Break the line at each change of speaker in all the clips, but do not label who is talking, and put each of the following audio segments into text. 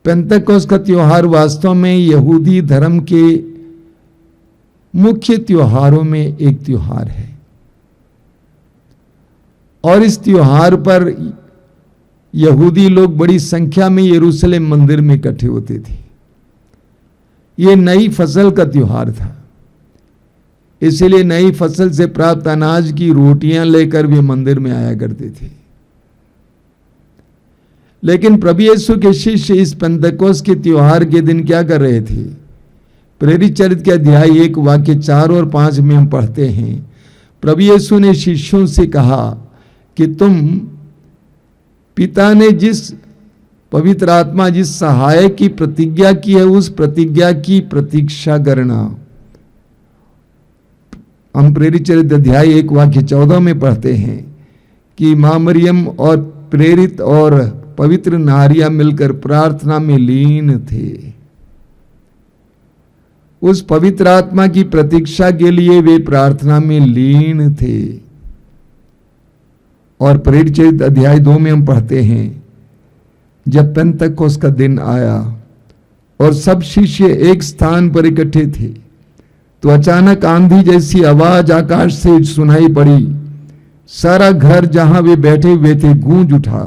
Pentecost का त्योहार वास्तव में यहूदी धर्म के मुख्य त्योहारों में एक त्योहार है और इस त्योहार पर यहूदी लोग बड़ी संख्या में यरूशलेम मंदिर में इकट्ठे होते थे। ये नई फसल का त्योहार था, इसलिए नई फसल से प्राप्त अनाज की रोटियां लेकर वे मंदिर में आया करते थे। लेकिन प्रभु यीशु के शिष्य इस पेंतकोस्त के त्योहार के दिन क्या कर रहे थे? प्रेरित चरित्र के अध्याय 1 वाक्य 4 और 5 में हम पढ़ते हैं, प्रभु यीशु ने शिष्यों से कहा कि तुम पिता ने जिस पवित्र आत्मा, जिस सहायक की प्रतिज्ञा की है, उस प्रतिज्ञा की प्रतीक्षा करना। हम प्रेरित चरित्र अध्याय 1 वाक्य 14 में पढ़ते हैं कि मां मरियम और प्रेरित और पवित्र नारियां मिलकर प्रार्थना में लीन थे। उस पवित्र आत्मा की प्रतीक्षा के लिए वे प्रार्थना में लीन थे। और प्रेरित चरित्र अध्याय 2 में हम पढ़ते हैं, जब पेंतकोस्त का दिन आया और सब शिष्य एक स्थान पर इकट्ठे थे, तो अचानक आंधी जैसी आवाज आकाश से सुनाई पड़ी। सारा घर जहां वे बैठे हुए थे गूंज उठा।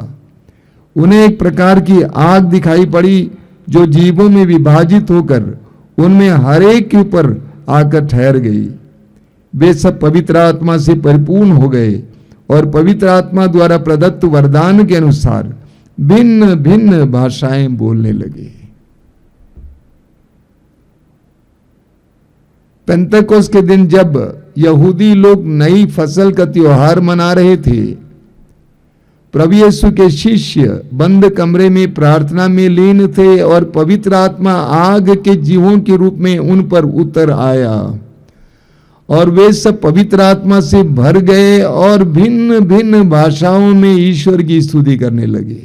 उन्हें एक प्रकार की आग दिखाई पड़ी जो जीवों में विभाजित होकर उनमें हर एक के ऊपर आकर ठहर गई। वे सब पवित्र आत्मा से परिपूर्ण हो गए और पवित्र आत्मा द्वारा प्रदत्त वरदान के अनुसार भिन्न भिन्न भाषाएं बोलने लगे। पेंतकोस्त के दिन जब यहूदी लोग नई फसल का त्योहार मना रहे थे, प्रभु यीशु के शिष्य बंद कमरे में प्रार्थना में लीन थे और पवित्र आत्मा आग के जीवों के रूप में उन पर उतर आया और वे सब पवित्र आत्मा से भर गए और भिन्न भिन्न भाषाओं में ईश्वर की स्तुति करने लगे।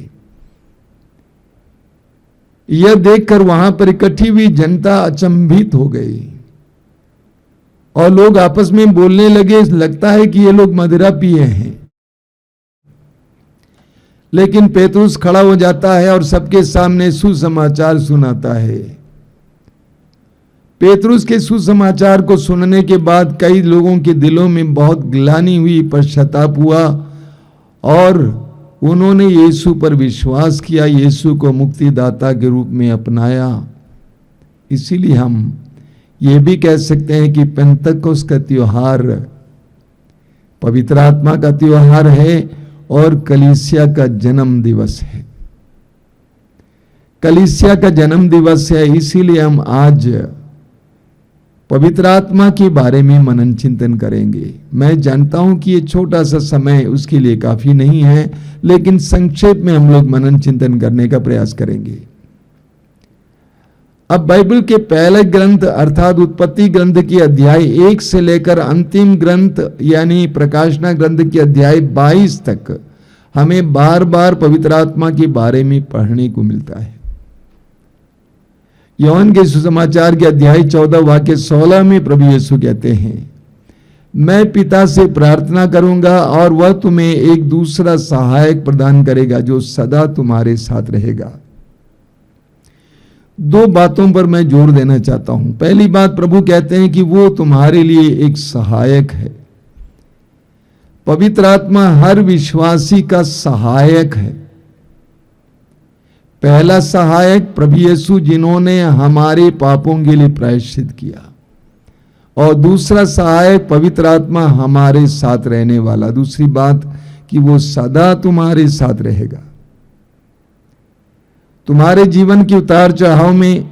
यह देखकर वहां पर इकट्ठी हुई जनता अचंभित हो गई और लोग आपस में बोलने लगे, लगता है कि ये लोग मदिरा पिए हैं। लेकिन पेतरुस खड़ा हो जाता है और सबके सामने सुसमाचार सुनाता है। पेतरुस के सुसमाचार को सुनने के बाद कई लोगों के दिलों में बहुत ग्लानि हुई, पश्चाताप हुआ और उन्होंने यीशु पर विश्वास किया, यीशु को मुक्तिदाता के रूप में अपनाया। इसीलिए हम ये भी कह सकते हैं कि पेंतकोस्त का त्योहार पवित्र आत्मा का त्योहार है और कलीसिया का जन्म दिवस है। कलीसिया का जन्म दिवस है, इसीलिए हम आज पवित्र आत्मा के बारे में मनन चिंतन करेंगे। मैं जानता हूं कि ये छोटा सा समय उसके लिए काफी नहीं है, लेकिन संक्षेप में हम लोग मनन चिंतन करने का प्रयास करेंगे। अब बाइबल के पहले ग्रंथ अर्थात उत्पत्ति ग्रंथ की अध्याय 1 से लेकर अंतिम ग्रंथ यानी प्रकाशना ग्रंथ की अध्याय 22 तक हमें बार बार पवित्र आत्मा के बारे में पढ़ने को मिलता है। योहन के सुसमाचार के अध्याय 14 वाक्य 16 में प्रभु यीशु कहते हैं, मैं पिता से प्रार्थना करूंगा और वह तुम्हें एक दूसरा सहायक प्रदान करेगा जो सदा तुम्हारे साथ रहेगा। दो बातों पर मैं जोर देना चाहता हूं। पहली बात, प्रभु कहते हैं कि वो तुम्हारे लिए एक सहायक है। पवित्र आत्मा हर विश्वासी का सहायक है। पहला सहायक प्रभु यीशु जिन्होंने हमारे पापों के लिए प्रायश्चित किया, और दूसरा सहायक पवित्र आत्मा हमारे साथ रहने वाला। दूसरी बात कि वो सदा तुम्हारे साथ रहेगा। तुम्हारे जीवन की उतार चढ़ाव में,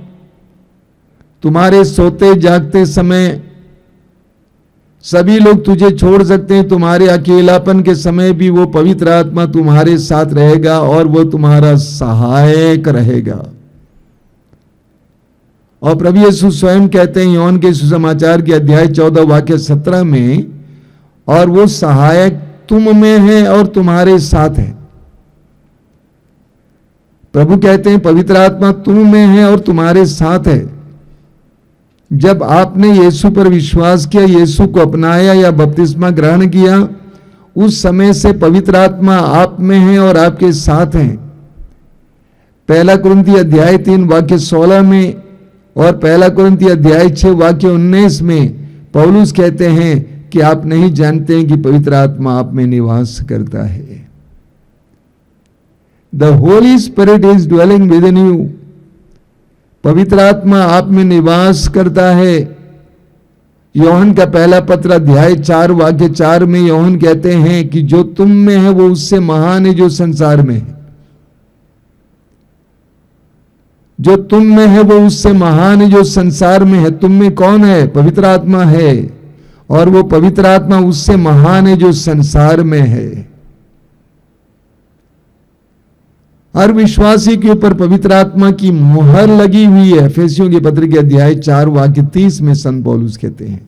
तुम्हारे सोते जागते समय सभी लोग तुझे छोड़ सकते हैं, तुम्हारे अकेलापन के समय भी वो पवित्र आत्मा तुम्हारे साथ रहेगा और वो तुम्हारा सहायक रहेगा। और प्रभु यीशु स्वयं कहते हैं योहन के सुसमाचार के अध्याय 14 वाक्य 17 में, और वो सहायक तुम में है और तुम्हारे साथ है। प्रभु कहते हैं पवित्र आत्मा तुम में है और तुम्हारे साथ है। जब आपने यीशु पर विश्वास किया, यीशु को अपनाया या बपतिस्मा ग्रहण किया, उस समय से पवित्र आत्मा आप में है और आपके साथ है। पहला कुरिन्ती अध्याय 3 वाक्य 16 में और पहला कुरिन्ती अध्याय 6 वाक्य 19 में पौलुस कहते हैं कि आप नहीं जानते हैं कि पवित्र आत्मा आप में निवास करता है। The Holi spirit is dwelling with in you. पवित्र आत्मा आप में निवास करता है। योहन का पहला पत्र अध्याय 4 वाक्य 4 में योहन कहते हैं कि जो तुम में है वो उससे महान है जो संसार में है। जो तुम में है वो उससे महान है जो संसार में है। तुम में कौन है? पवित्र आत्मा है, और वो पवित्र आत्मा उससे महान है जो संसार में है। हर विश्वासी के ऊपर पवित्र आत्मा की मुहर लगी हुई है। एफेसियों के पत्र के अध्याय 4 वाक्य 30 में संत पौलुस कहते हैं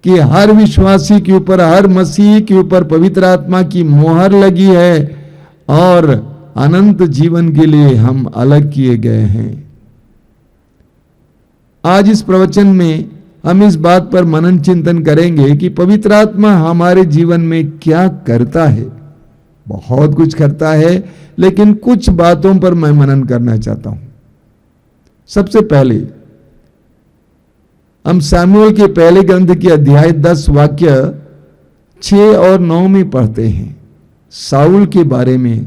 कि हर विश्वासी के ऊपर, हर मसीह के ऊपर पवित्र आत्मा की मुहर लगी है और अनंत जीवन के लिए हम अलग किए गए हैं। आज इस प्रवचन में हम इस बात पर मनन चिंतन करेंगे कि पवित्र आत्मा हमारे जीवन में क्या करता है। बहुत कुछ करता है, लेकिन कुछ बातों पर मैं मनन करना चाहता हूं। सबसे पहले हम सामुएल के पहले ग्रंथ के अध्याय 10 वाक्य 6 और 9 में पढ़ते हैं साउल के बारे में।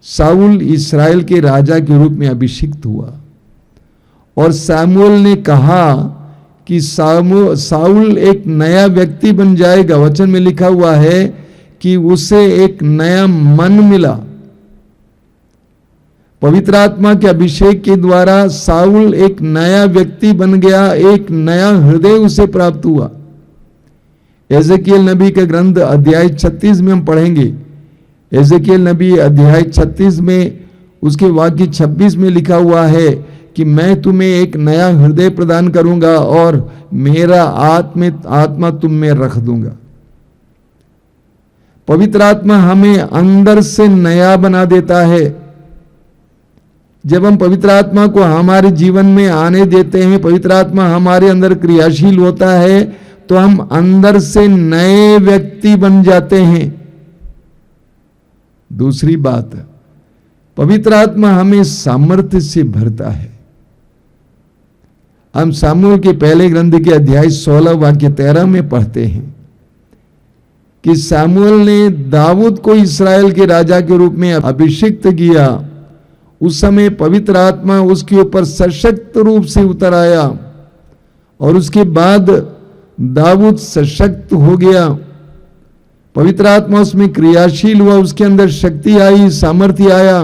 साउल इस्राएल के राजा के रूप में अभिषिक्त हुआ और सामुएल ने कहा कि साउल एक नया व्यक्ति बन जाएगा। वचन में लिखा हुआ है कि उसे एक नया मन मिला। पवित्र आत्मा के अभिषेक के द्वारा साउल एक नया व्यक्ति बन गया, एक नया हृदय उसे प्राप्त हुआ। एजेकिएल नबी का ग्रंथ अध्याय 36 में हम पढ़ेंगे। एजेकिएल नबी अध्याय 36 में उसके वाक्य 26 में लिखा हुआ है कि मैं तुम्हें एक नया हृदय प्रदान करूंगा और मेरा आत्मा तुम में रख दूंगा। पवित्र आत्मा हमें अंदर से नया बना देता है। जब हम पवित्र आत्मा को हमारे जीवन में आने देते हैं, पवित्र आत्मा हमारे अंदर क्रियाशील होता है, तो हम अंदर से नए व्यक्ति बन जाते हैं। दूसरी बात, पवित्र आत्मा हमें सामर्थ्य से भरता है। हम सामुएल के पहले ग्रंथ के अध्याय 16 वाक्य 13 में पढ़ते हैं कि सामुएल ने दाऊद को इस्राएल के राजा के रूप में अभिषिक्त किया। उस समय पवित्र आत्मा उसके ऊपर सशक्त रूप से उतर आया और उसके बाद दाऊद सशक्त हो गया। पवित्र आत्मा उसमें क्रियाशील हुआ, उसके अंदर शक्ति आई, सामर्थ्य आया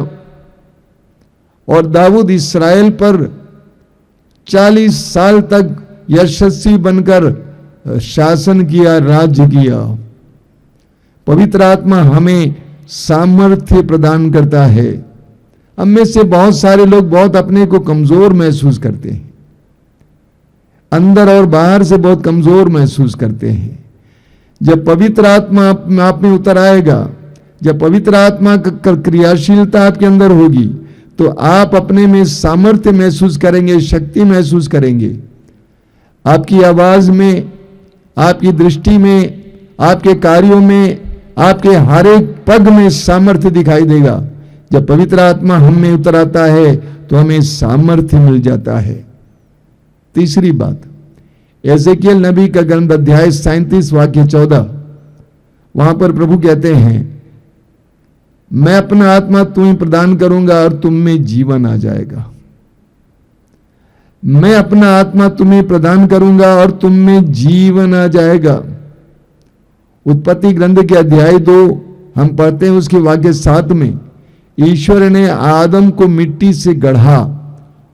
और दाऊद इस्राएल पर 40 साल तक यशस्वी बनकर शासन किया, राज्य किया। पवित्र आत्मा हमें सामर्थ्य प्रदान करता है। हम में से बहुत सारे लोग बहुत अपने को कमजोर महसूस करते हैं, अंदर और बाहर से बहुत कमजोर महसूस करते हैं। जब पवित्र आत्मा आप में उतर आएगा, जब पवित्र आत्मा का क्रियाशीलता आपके अंदर होगी, तो आप अपने में सामर्थ्य महसूस करेंगे, शक्ति महसूस करेंगे। आपकी आवाज में, आपकी दृष्टि में, आपके कार्यों में, आपके हर एक पग में सामर्थ्य दिखाई देगा। जब पवित्र आत्मा हम में उतर आता है तो हमें सामर्थ्य मिल जाता है। तीसरी बात, एजेकिएल नबी का ग्रंथ अध्याय 37 वाक्य 14, वहां पर प्रभु कहते हैं, मैं अपना आत्मा तुम्हें प्रदान करूंगा और तुम में जीवन आ जाएगा। मैं अपना आत्मा तुम्हें प्रदान करूंगा और तुम में जीवन आ जाएगा। उत्पत्ति ग्रंथ के अध्याय 2 हम पढ़ते हैं, उसके वाक्य 7 में ईश्वर ने आदम को मिट्टी से गढ़ा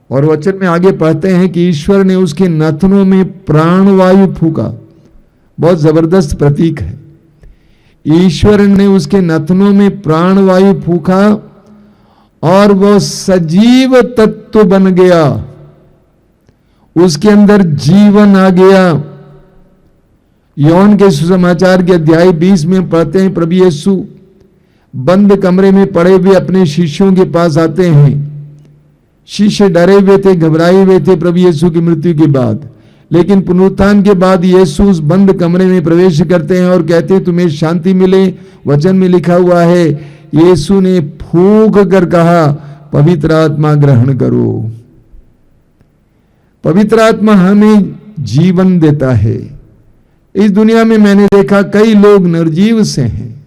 और वचन में आगे पढ़ते हैं कि ईश्वर ने उसके नथनों में प्राणवायु फूका। बहुत जबरदस्त प्रतीक है। ईश्वर ने उसके नथनों में प्राणवायु फूका और वह सजीव तत्व बन गया, उसके अंदर जीवन आ गया। योहन के सुसमाचार के अध्याय 20 में पढ़ते हैं, प्रभु यीशु बंद कमरे में पड़े हुए अपने शिष्यों के पास आते हैं। शिष्य डरे हुए थे, घबराए हुए थे प्रभु यीशु की मृत्यु के बाद, लेकिन पुनरुत्थान के बाद यीशु उस बंद कमरे में प्रवेश करते हैं और कहते हैं तुम्हें शांति मिले। वचन में लिखा हुआ है, यीशु ने फूंक कर कहा, पवित्र आत्मा ग्रहण करो। पवित्र आत्मा हमें जीवन देता है। इस दुनिया में मैंने देखा कई लोग निर्जीव से हैं,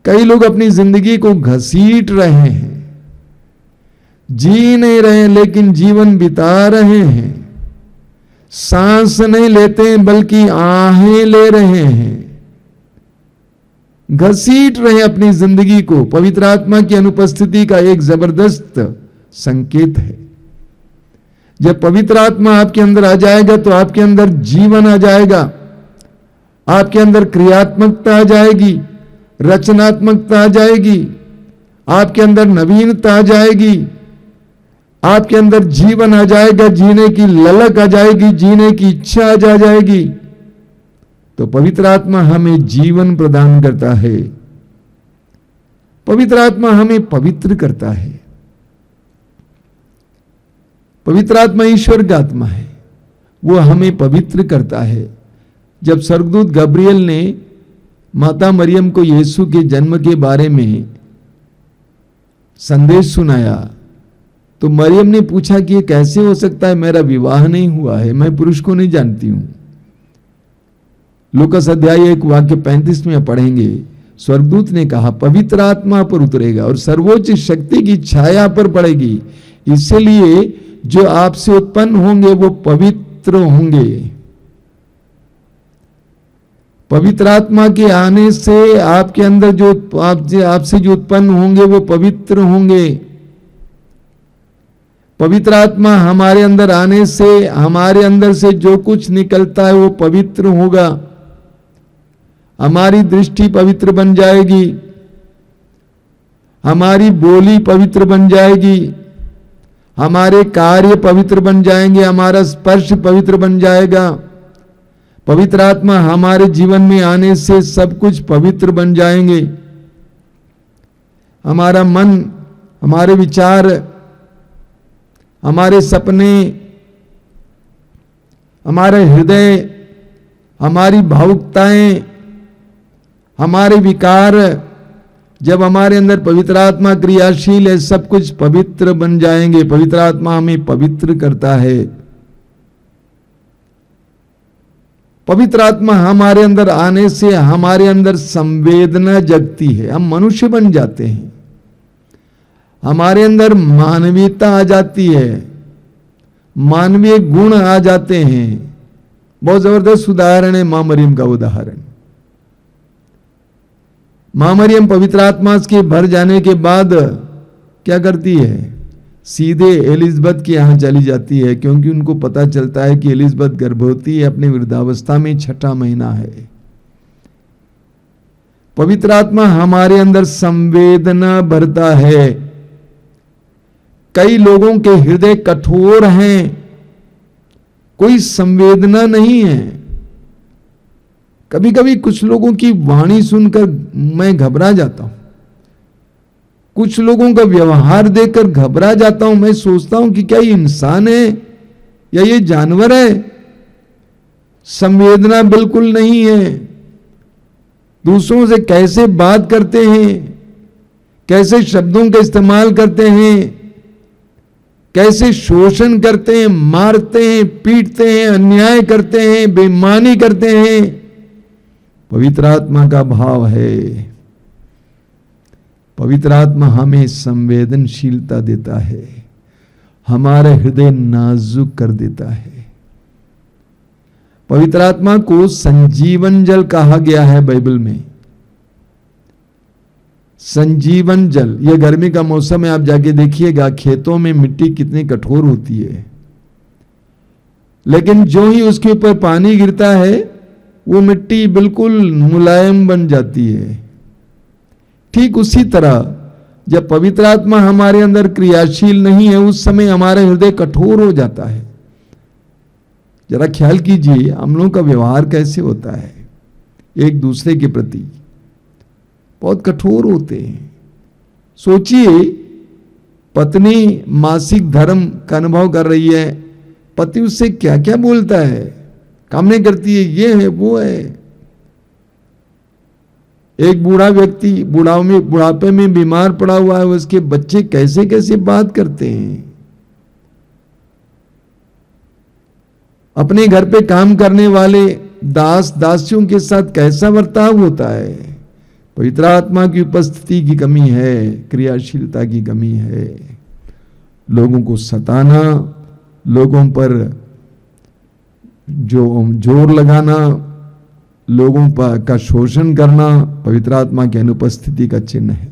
कई लोग अपनी जिंदगी को घसीट रहे हैं, जी नहीं रहे लेकिन जीवन बिता रहे हैं, सांस नहीं लेते बल्कि आहें ले रहे हैं, घसीट रहे अपनी जिंदगी को। पवित्र आत्मा की अनुपस्थिति का एक जबरदस्त संकेत है। जब पवित्र आत्मा आपके अंदर आ जाएगा तो आपके अंदर जीवन आ जाएगा, आपके अंदर क्रियात्मकता आ जाएगी, रचनात्मकता आ जाएगी, आपके अंदर नवीनता आ जाएगी, आपके अंदर जीवन आ जाएगा, जीने की ललक आ जाएगी, जीने की इच्छा आ जाएगी। तो पवित्र आत्मा हमें जीवन प्रदान करता है। पवित्र आत्मा हमें पवित्र करता है। पवित्र आत्मा ईश्वर का आत्मा है, वो हमें पवित्र करता है। जब स्वर्गदूत गब्रियल ने माता मरियम को यीशु के जन्म के बारे में संदेश सुनाया तो मरियम ने पूछा कि ये कैसे हो सकता है, मेरा विवाह नहीं हुआ है, मैं पुरुष को नहीं जानती हूं। लूकास अध्याय 1 वाक्य 35 में पढ़ेंगे, स्वर्गदूत ने कहा पवित्र आत्मा पर उतरेगा और सर्वोच्च शक्ति की छाया पर पड़ेगी, इसलिए जो आपसे उत्पन्न होंगे वो पवित्र होंगे। पवित्र आत्मा के आने से आपके अंदर जो आपसे जो उत्पन्न होंगे वो पवित्र होंगे। पवित्र आत्मा हमारे अंदर आने से हमारे अंदर से जो कुछ निकलता है वो पवित्र होगा। हमारी दृष्टि पवित्र बन जाएगी, हमारी बोली पवित्र बन जाएगी, हमारे कार्य पवित्र बन जाएंगे, हमारा स्पर्श पवित्र बन जाएगा। पवित्र आत्मा हमारे जीवन में आने से सब कुछ पवित्र बन जाएंगे। हमारा मन, हमारे विचार, हमारे सपने, हमारा हृदय, हमारी भावुकताएं, हमारे विकार, जब हमारे अंदर पवित्र आत्मा क्रियाशील है सब कुछ पवित्र बन जाएंगे। पवित्र आत्मा हमें पवित्र करता है। पवित्र आत्मा हमारे अंदर आने से हमारे अंदर संवेदना जगती है, हम मनुष्य बन जाते हैं, हमारे अंदर मानवीयता आ जाती है, मानवीय गुण आ जाते हैं। बहुत जबरदस्त उदाहरण है मां मरियम का उदाहरण। मां मरियम पवित्र आत्मा के भर जाने के बाद क्या करती है, सीधे एलिजबेथ के यहां चली जाती है, क्योंकि उनको पता चलता है कि एलिजबेथ गर्भवती है, अपने वृद्धावस्था में 6ठा महीना है। पवित्र आत्मा हमारे अंदर संवेदना भरता है। कई लोगों के हृदय कठोर हैं, कोई संवेदना नहीं है। कभी कभी कुछ लोगों की वाणी सुनकर मैं घबरा जाता हूं, कुछ लोगों का व्यवहार देखकर घबरा जाता हूं। मैं सोचता हूं कि क्या ये इंसान है या ये जानवर है। संवेदना बिल्कुल नहीं है। दूसरों से कैसे बात करते हैं, कैसे शब्दों का इस्तेमाल करते हैं, कैसे शोषण करते हैं, मारते हैं, पीटते हैं, अन्याय करते हैं, बेईमानी करते हैं। पवित्र आत्मा का भाव है। पवित्र आत्मा हमें संवेदनशीलता देता है, हमारे हृदय नाजुक कर देता है। पवित्र आत्मा को संजीवन जल कहा गया है बाइबल में। संजीवन जल, यह गर्मी का मौसम है, आप जाके देखिएगा खेतों में मिट्टी कितनी कठोर होती है, लेकिन जो ही उसके ऊपर पानी गिरता है वो मिट्टी बिल्कुल मुलायम बन जाती है। ठीक उसी तरह जब पवित्र आत्मा हमारे अंदर क्रियाशील नहीं है उस समय हमारा हृदय कठोर हो जाता है। जरा ख्याल कीजिए हम लोगों का व्यवहार कैसे होता है एक दूसरे के प्रति, बहुत कठोर होते हैं। सोचिए पत्नी मासिक धर्म का अनुभव कर रही है, पति उससे क्या क्या बोलता है, काम नहीं करती है, ये है वो है। एक बूढ़ा व्यक्ति बुढ़ापे में बीमार पड़ा हुआ है, उसके बच्चे कैसे कैसे बात करते हैं, अपने घर पे काम करने वाले दास दासियों के साथ कैसा बर्ताव होता है। पवित्र आत्मा की उपस्थिति की कमी है, क्रियाशीलता की कमी है। लोगों को सताना, लोगों पर जो जोर लगाना, लोगों पर का शोषण करना पवित्र आत्मा की अनुपस्थिति का चिन्ह है।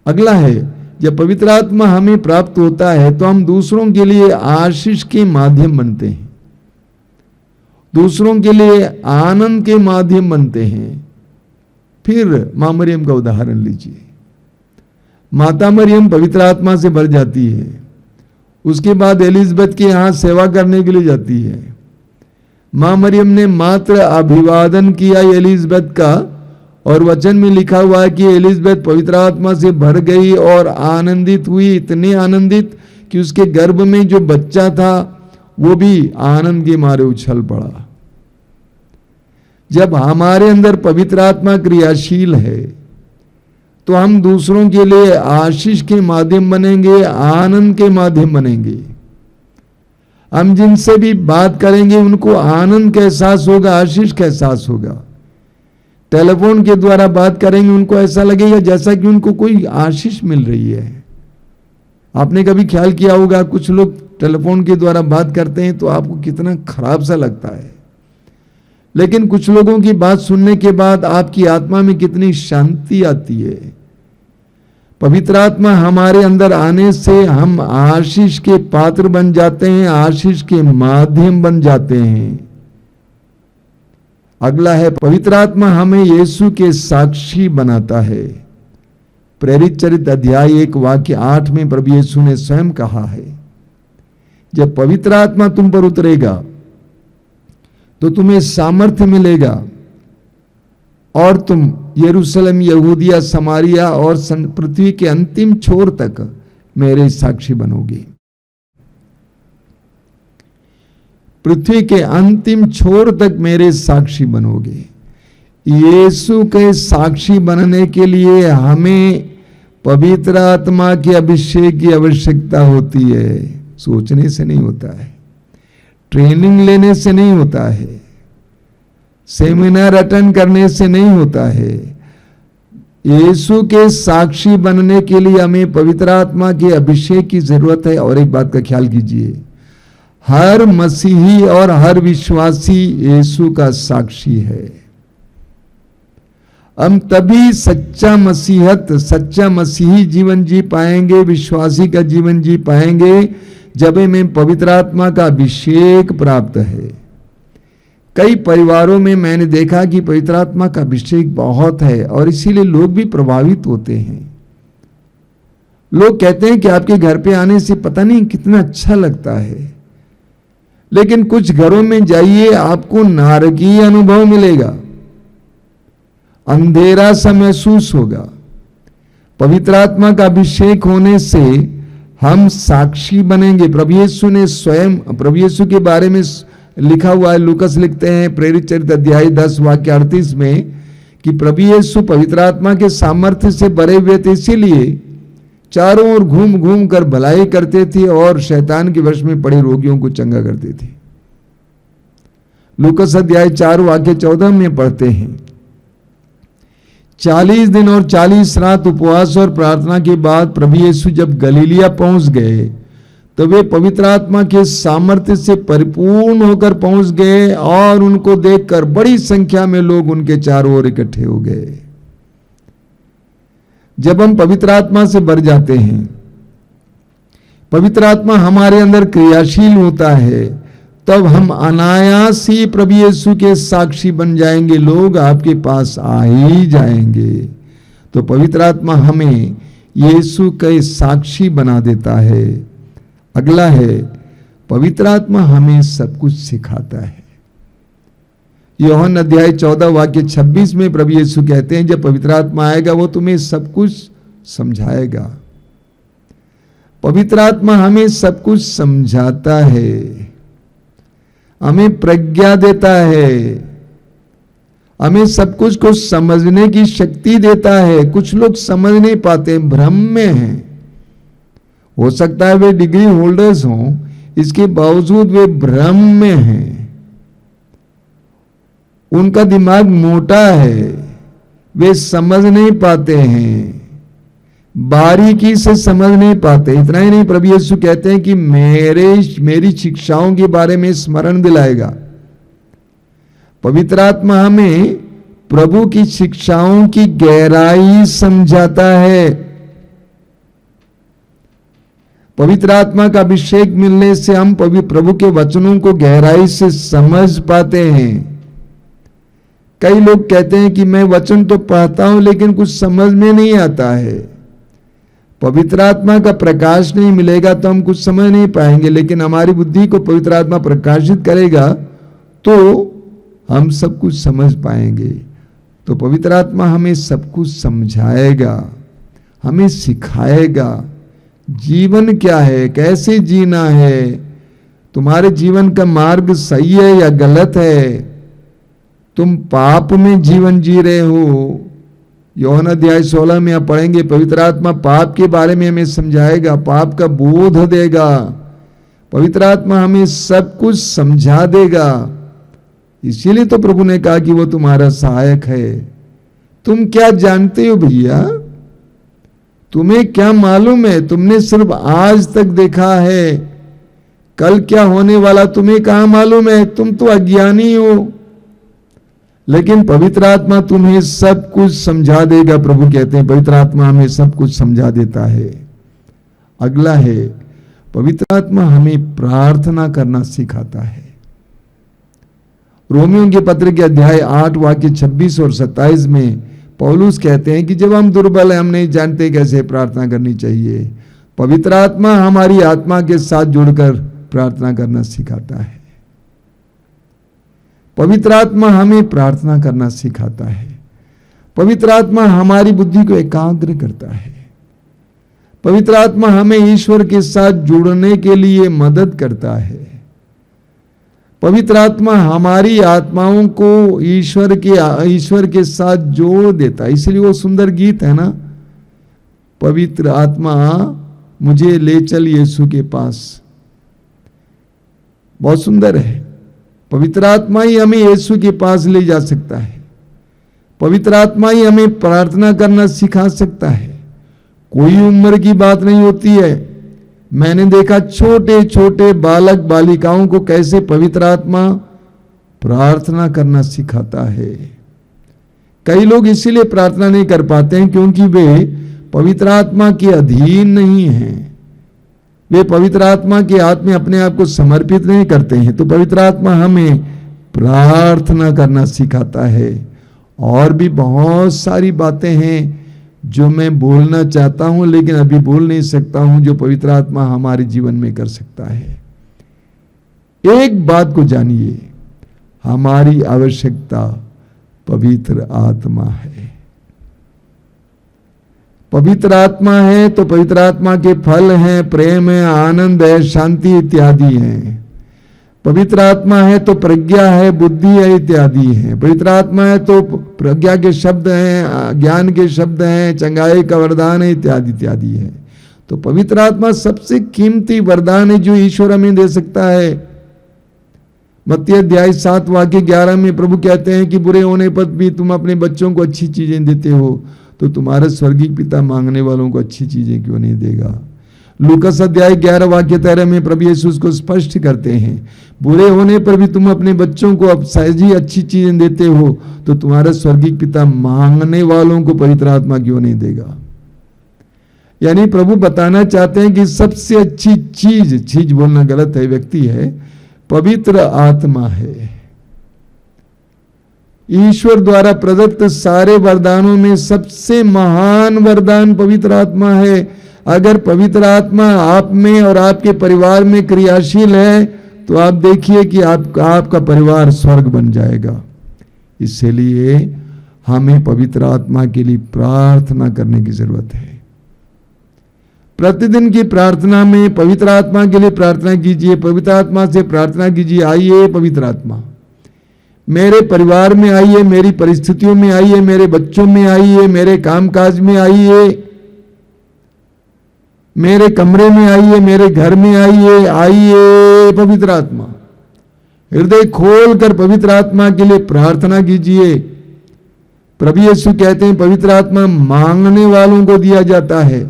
अगला है, जब पवित्र आत्मा हमें प्राप्त होता है तो हम दूसरों के लिए आशीष के माध्यम बनते हैं, दूसरों के लिए आनंद के माध्यम बनते हैं। फिर मां मरियम का उदाहरण लीजिए। माता मरियम पवित्र आत्मा से भर जाती है, उसके बाद एलिजबेथ के यहां सेवा करने के लिए जाती है। मां मरियम ने मात्र अभिवादन किया एलिजबेथ का, और वचन में लिखा हुआ है कि एलिजबेथ पवित्र आत्मा से भर गई और आनंदित हुई, इतनी आनंदित कि उसके गर्भ में जो बच्चा था वो भी आनंद के मारे उछल पड़ा। जब हमारे अंदर पवित्र आत्मा क्रियाशील है तो हम दूसरों के लिए आशीष के माध्यम बनेंगे, आनंद के माध्यम बनेंगे। हम जिनसे भी बात करेंगे उनको आनंद का एहसास होगा, आशीष का एहसास होगा। टेलीफोन के द्वारा बात करेंगे, उनको ऐसा लगेगा जैसा कि उनको कोई आशीष मिल रही है। आपने कभी ख्याल किया होगा, कुछ लोग टेलीफोन के द्वारा बात करते हैं तो आपको कितना खराब सा लगता है, लेकिन कुछ लोगों की बात सुनने के बाद आपकी आत्मा में कितनी शांति आती है। पवित्र आत्मा हमारे अंदर आने से हम आशीष के पात्र बन जाते हैं, आशीष के माध्यम बन जाते हैं। अगला है, पवित्र आत्मा हमें यीशु के साक्षी बनाता है। प्रेरित चरित्र अध्याय 1 वाक्य 8 में प्रभु यीशु ने स्वयं कहा है, जब पवित्र आत्मा तुम पर उतरेगा तो तुम्हें सामर्थ्य मिलेगा और तुम यरूशलेम, यहूदिया, समारिया और पृथ्वी के अंतिम छोर तक मेरे साक्षी बनोगे। पृथ्वी के अंतिम छोर तक मेरे साक्षी बनोगे। यीशु के साक्षी बनने के लिए हमें पवित्र आत्मा के अभिषेक की आवश्यकता होती है। सोचने से नहीं होता है, ट्रेनिंग लेने से नहीं होता है, सेमिनार अटेंड करने से नहीं होता है। यीशु के साक्षी बनने के लिए हमें पवित्र आत्मा के अभिषेक की जरूरत है। और एक बात का ख्याल कीजिए, हर मसीही और हर विश्वासी यीशु का साक्षी है। हम तभी सच्चा मसीही जीवन जी पाएंगे, विश्वासी का जीवन जी पाएंगे, जब हमें पवित्र आत्मा का अभिषेक प्राप्त है। कई परिवारों में मैंने देखा कि पवित्र आत्मा का अभिषेक बहुत है और इसीलिए लोग भी प्रभावित होते हैं। लोग कहते हैं कि आपके घर पे आने से पता नहीं कितना अच्छा लगता है, लेकिन कुछ घरों में जाइए आपको नारकीय अनुभव मिलेगा, अंधेरा सा महसूस होगा। पवित्र आत्मा का अभिषेक होने से हम साक्षी बनेंगे। प्रभु यीशु के बारे में लिखा हुआ है, लूकस लिखते हैं प्रेरित चरित्र अध्याय 10 वाक्य 38 में कि प्रभु यीशु पवित्र आत्मा के सामर्थ्य से भरे हुए थे, इसीलिए चारों ओर घूम घूम कर भलाई करते थे और शैतान के वश में पड़े रोगियों को चंगा करते थे। लूकस अध्याय 4 वाक्य 14 में पढ़ते हैं, 40 दिन और 40 रात उपवास और प्रार्थना के बाद प्रभु यीशु जब गलीलिया पहुंच गए तो वे पवित्र आत्मा के सामर्थ्य से परिपूर्ण होकर पहुंच गए और उनको देखकर बड़ी संख्या में लोग उनके चारों ओर इकट्ठे हो गए। जब हम पवित्र आत्मा से भर जाते हैं, पवित्र आत्मा हमारे अंदर क्रियाशील होता है, तब हम अनायास ही प्रभु यीशु के साक्षी बन जाएंगे। लोग आपके पास आ ही जाएंगे। तो पवित्र आत्मा हमें यीशु के साक्षी बना देता है। अगला है, पवित्र आत्मा हमें सब कुछ सिखाता है। यूहन्ना अध्याय 14 वाक्य 26 में प्रभु यीशु कहते हैं, जब पवित्र आत्मा आएगा वो तुम्हें सब कुछ समझाएगा। पवित्र आत्मा हमें सब कुछ समझाता है, हमें प्रज्ञा देता है, हमें सब कुछ को समझने की शक्ति देता है। कुछ लोग समझ नहीं पाते, भ्रम में हैं। हो सकता है वे डिग्री होल्डर्स हों, इसके बावजूद वे भ्रम में हैं। उनका दिमाग मोटा है, वे समझ नहीं पाते हैं, बारीकी से समझ नहीं पाते। इतना ही नहीं, प्रभु यीशु कहते हैं कि मेरी शिक्षाओं के बारे में स्मरण दिलाएगा। पवित्र आत्मा हमें प्रभु की शिक्षाओं की गहराई समझाता है। पवित्र आत्मा का अभिषेक मिलने से हम प्रभु के वचनों को गहराई से समझ पाते हैं। कई लोग कहते हैं कि मैं वचन तो पढ़ता हूं लेकिन कुछ समझ में नहीं आता है। पवित्र आत्मा का प्रकाश नहीं मिलेगा तो हम कुछ समझ नहीं पाएंगे, लेकिन हमारी बुद्धि को पवित्र आत्मा प्रकाशित करेगा तो हम सब कुछ समझ पाएंगे। तो पवित्र आत्मा हमें सब कुछ समझाएगा, हमें सिखाएगा जीवन क्या है, कैसे जीना है, तुम्हारे जीवन का मार्ग सही है या गलत है, तुम पाप में जीवन जी रहे हो। यूहन्ना अध्याय 16 में आप पढ़ेंगे, पवित्र आत्मा पाप के बारे में हमें समझाएगा, पाप का बोध देगा। पवित्र आत्मा हमें सब कुछ समझा देगा। इसीलिए तो प्रभु ने कहा कि वो तुम्हारा सहायक है। तुम क्या जानते हो भैया? तुम्हें क्या मालूम है? तुमने सिर्फ आज तक देखा है, कल क्या होने वाला तुम्हें कहां मालूम है? तुम तो अज्ञानी हो। लेकिन पवित्र आत्मा तुम्हें सब कुछ समझा देगा। प्रभु कहते हैं पवित्र आत्मा हमें सब कुछ समझा देता है। अगला है, पवित्र आत्मा हमें प्रार्थना करना सिखाता है। रोमियों के पत्र के अध्याय 8 वाक्य 26 और 27 में पौलुस कहते हैं कि जब हम दुर्बल हैं, हम नहीं जानते कैसे प्रार्थना करनी चाहिए, पवित्र आत्मा हमारी आत्मा के साथ जुड़कर प्रार्थना करना सिखाता है। पवित्र आत्मा हमें प्रार्थना करना सिखाता है। पवित्र आत्मा हमारी बुद्धि को एकाग्र करता है। पवित्र आत्मा हमें ईश्वर के साथ जुड़ने के लिए मदद करता है। पवित्र आत्मा हमारी आत्माओं को ईश्वर के साथ जोड़ देता है। इसलिए वो सुंदर गीत है ना, पवित्र आत्मा मुझे ले चल यीशु के पास, बहुत सुंदर है। पवित्र आत्मा ही हमें यीशु के पास ले जा सकता है। पवित्र आत्मा ही हमें प्रार्थना करना सिखा सकता है। कोई उम्र की बात नहीं होती है। मैंने देखा छोटे छोटे बालक बालिकाओं को कैसे पवित्र आत्मा प्रार्थना करना सिखाता है। कई लोग इसीलिए प्रार्थना नहीं कर पाते हैं क्योंकि वे पवित्र आत्मा के अधीन नहीं हैं। वे पवित्र आत्मा के हाथ में अपने आप को समर्पित नहीं करते हैं। तो पवित्र आत्मा हमें प्रार्थना करना सिखाता है। और भी बहुत सारी बातें हैं जो मैं बोलना चाहता हूं लेकिन अभी बोल नहीं सकता हूं, जो पवित्र आत्मा हमारे जीवन में कर सकता है। एक बात को जानिए, हमारी आवश्यकता पवित्र आत्मा है। पवित्र आत्मा है तो पवित्र आत्मा के फल हैं, प्रेम है, आनंद है, शांति इत्यादि हैं। पवित्र आत्मा है तो प्रज्ञा है, बुद्धि है इत्यादि है। पवित्र आत्मा है तो प्रज्ञा के शब्द हैं, ज्ञान के शब्द हैं, चंगाई का वरदान है इत्यादि इत्यादि है। तो पवित्र आत्मा सबसे कीमती वरदान है जो ईश्वर हमें दे सकता है। मत्ती अध्याय 7 वाक्य 11 में प्रभु कहते हैं कि बुरे होने पर भी तुम अपने बच्चों को अच्छी चीजें देते हो तो तुम्हारा स्वर्गीय पिता मांगने वालों को अच्छी चीजें क्यों नहीं देगा। लूकास अध्याय 11 वाक्य 13 में प्रभु यीशु उसको स्पष्ट करते हैं, बुरे होने पर भी तुम अपने बच्चों को अब सहजी अच्छी चीजें देते हो तो तुम्हारा स्वर्गीय पिता मांगने वालों को पवित्र आत्मा क्यों नहीं देगा। यानी प्रभु बताना चाहते हैं कि सबसे अच्छी चीज बोलना गलत है, व्यक्ति है, पवित्र आत्मा है। ईश्वर द्वारा प्रदत्त सारे वरदानों में सबसे महान वरदान पवित्र आत्मा है। अगर पवित्र आत्मा आप में और आपके परिवार में क्रियाशील है तो आप देखिए कि आपका परिवार स्वर्ग बन जाएगा। इसलिए हमें पवित्र आत्मा के लिए प्रार्थना करने की जरूरत है। प्रतिदिन की प्रार्थना में पवित्र आत्मा के लिए प्रार्थना कीजिए, पवित्र आत्मा से प्रार्थना कीजिए, आइए पवित्र आत्मा मेरे परिवार में आइए, मेरी परिस्थितियों में आइए, मेरे बच्चों में आइए, मेरे कामकाज में आइए, मेरे कमरे में आइए, मेरे घर में आइए। आइए पवित्र आत्मा, हृदय खोलकर पवित्र आत्मा के लिए प्रार्थना कीजिए। प्रभु यीशु कहते हैं पवित्र आत्मा मांगने वालों को दिया जाता है।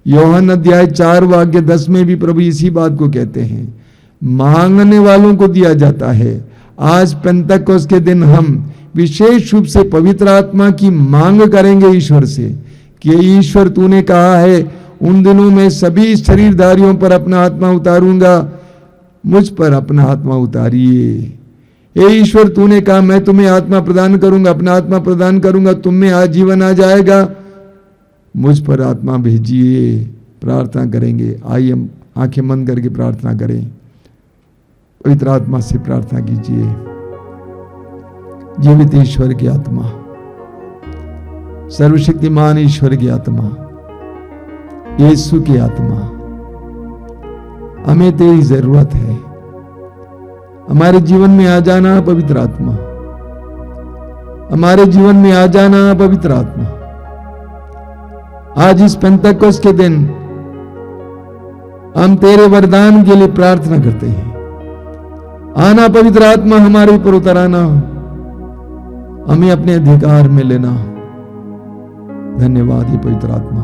यूहन्ना अध्याय 4 वाक्य 10 में भी प्रभु इसी बात को कहते हैं, मांगने वालों को दिया जाता है। आज पेंतकोस्त के दिन हम विशेष रूप से पवित्र आत्मा की मांग करेंगे ईश्वर से कि ईश्वर तूने कहा है उन दिनों में सभी शरीरधारियों पर अपना आत्मा उतारूंगा, मुझ पर अपना आत्मा उतारिए। हे ईश्वर तूने कहा मैं तुम्हें आत्मा प्रदान करूंगा, अपना आत्मा प्रदान करूंगा, तुम में आजीवन आ जाएगा, मुझ पर आत्मा भेजिए। प्रार्थना करेंगे। आइए हम आंखें बंद करके प्रार्थना करें। पवित्र आत्मा से प्रार्थना कीजिए। जीवित ईश्वर की आत्मा, सर्वशक्तिमान ईश्वर की आत्मा, यीशु की आत्मा, हमें तेरी जरूरत है। हमारे जीवन में आ जाना पवित्र आत्मा, हमारे जीवन में आ जाना पवित्र आत्मा। आज इस पेंतकोस्त के दिन हम तेरे वरदान के लिए प्रार्थना करते हैं। आना पवित्र आत्मा, हमारे ऊपर उतर आना, हमें अपने अधिकार में लेना। धन्यवाद ये पवित्र आत्मा।